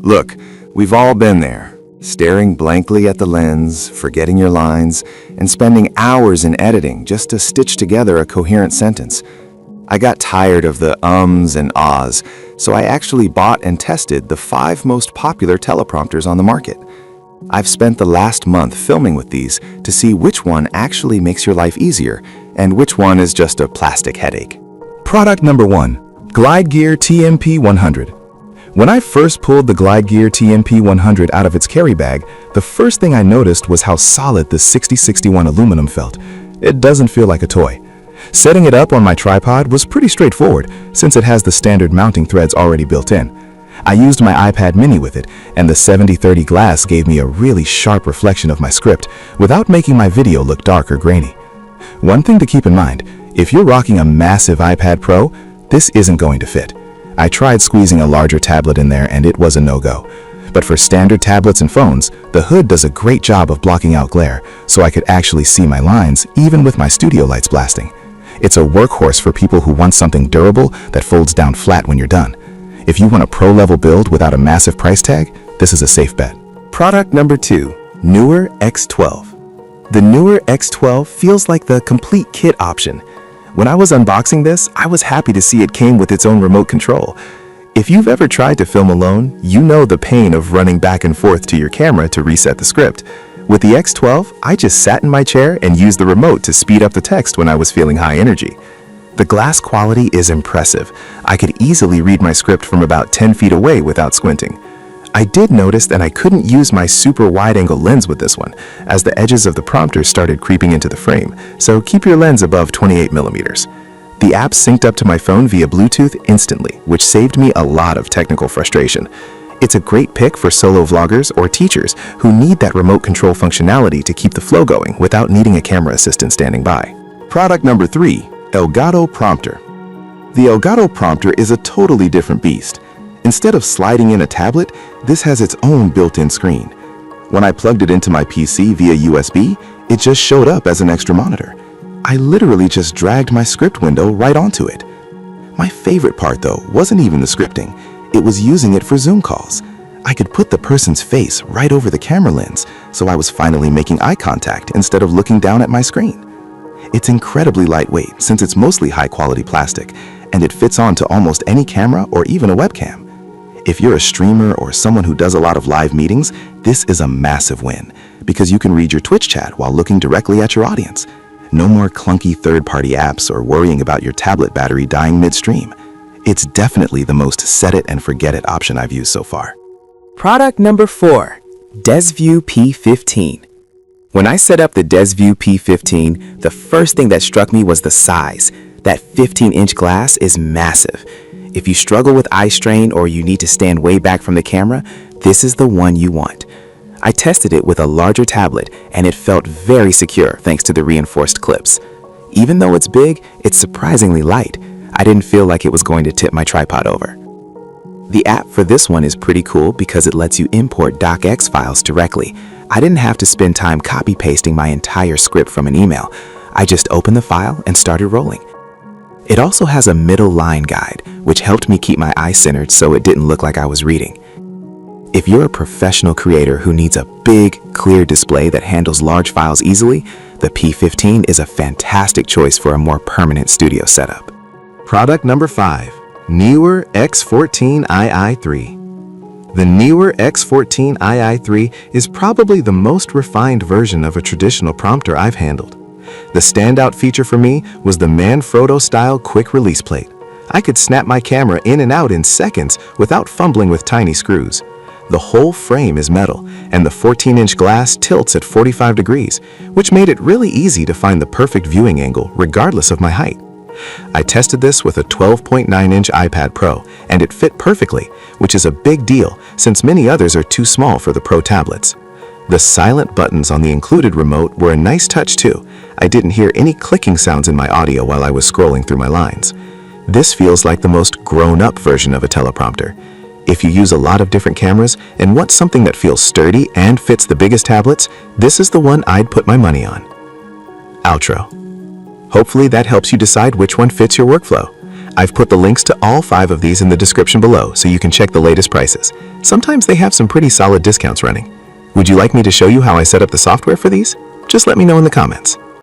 Look, we've all been there, staring blankly at the lens, forgetting your lines, and spending hours in editing just to stitch together a coherent sentence. I got tired of the ums and ahs, so I actually bought and tested the 5 most popular teleprompters on the market. I've spent the last month filming with these to see which one actually makes your life easier and which one is just a plastic headache. Product number 1. Glide Gear TMP100. When I first pulled the Glide Gear TMP100 out of its carry bag, the first thing I noticed was how solid the 6061 aluminum felt. It doesn't feel like a toy. Setting it up on my tripod was pretty straightforward since it has the standard mounting threads already built in. I used my iPad mini with it, and the 70/30 glass gave me a really sharp reflection of my script without making my video look dark or grainy. One thing to keep in mind, if you're rocking a massive iPad Pro, this isn't going to fit. I tried squeezing a larger tablet in there and it was a no-go. But for standard tablets and phones, the hood does a great job of blocking out glare, so I could actually see my lines even with my studio lights blasting. It's a workhorse for people who want something durable that folds down flat when you're done. If you want a pro-level build without a massive price tag, this is a safe bet. Product number 2. Neewer X12. The Neewer X12 feels like the complete kit option. When I was unboxing this, I was happy to see it came with its own remote control. If you've ever tried to film alone, you know the pain of running back and forth to your camera to reset the script. With the X12, I just sat in my chair and used the remote to speed up the text when I was feeling high energy. The glass quality is impressive. I could easily read my script from about 10 feet away without squinting. I did notice that I couldn't use my super wide-angle lens with this one, as the edges of the prompter started creeping into the frame, so keep your lens above 28mm. The app synced up to my phone via Bluetooth instantly, which saved me a lot of technical frustration. It's a great pick for solo vloggers or teachers who need that remote control functionality to keep the flow going without needing a camera assistant standing by. Product number 3. Elgato Prompter. The Elgato Prompter is a totally different beast. Instead of sliding in a tablet, this has its own built-in screen. When I plugged it into my PC via USB, it just showed up as an extra monitor. I literally just dragged my script window right onto it. My favorite part, though, wasn't even the scripting. It was using it for Zoom calls. I could put the person's face right over the camera lens, so I was finally making eye contact instead of looking down at my screen. It's incredibly lightweight since it's mostly high-quality plastic, and it fits onto almost any camera or even a webcam. If you're a streamer or someone who does a lot of live meetings, this is a massive win because you can read your Twitch chat while looking directly at your audience. No more clunky third-party apps or worrying about your tablet battery dying midstream. It's definitely the most set-it-and-forget-it option I've used so far. Product number 4. DesView P15. When I set up the DesView P15, the first thing that struck me was the size. That 15-inch glass is massive. If you struggle with eye strain or you need to stand way back from the camera, this is the one you want. I tested it with a larger tablet and it felt very secure thanks to the reinforced clips. Even though it's big, it's surprisingly light. I didn't feel like it was going to tip my tripod over. The app for this one is pretty cool because it lets you import docx files directly. I didn't have to spend time copy-pasting my entire script from an email. I just opened the file and started rolling. It also has a middle line guide, which helped me keep my eyes centered so it didn't look like I was reading. If you're a professional creator who needs a big, clear display that handles large files easily, the P15 is a fantastic choice for a more permanent studio setup. Product number 5. Neewer X14ii3. The Neewer X14ii3 is probably the most refined version of a traditional prompter I've handled. The standout feature for me was the Manfrotto-style quick release plate. I could snap my camera in and out in seconds without fumbling with tiny screws. The whole frame is metal, and the 14-inch glass tilts at 45 degrees, which made it really easy to find the perfect viewing angle regardless of my height. I tested this with a 12.9-inch iPad Pro, and it fit perfectly, which is a big deal since many others are too small for the Pro tablets. The silent buttons on the included remote were a nice touch too. I didn't hear any clicking sounds in my audio while I was scrolling through my lines. This feels like the most grown-up version of a teleprompter. If you use a lot of different cameras and want something that feels sturdy and fits the biggest tablets, this is the one I'd put my money on. Outro. Hopefully that helps you decide which one fits your workflow. I've put the links to all 5 of these in the description below so you can check the latest prices. Sometimes they have some pretty solid discounts running. Would you like me to show you how I set up the software for these? Just let me know in the comments.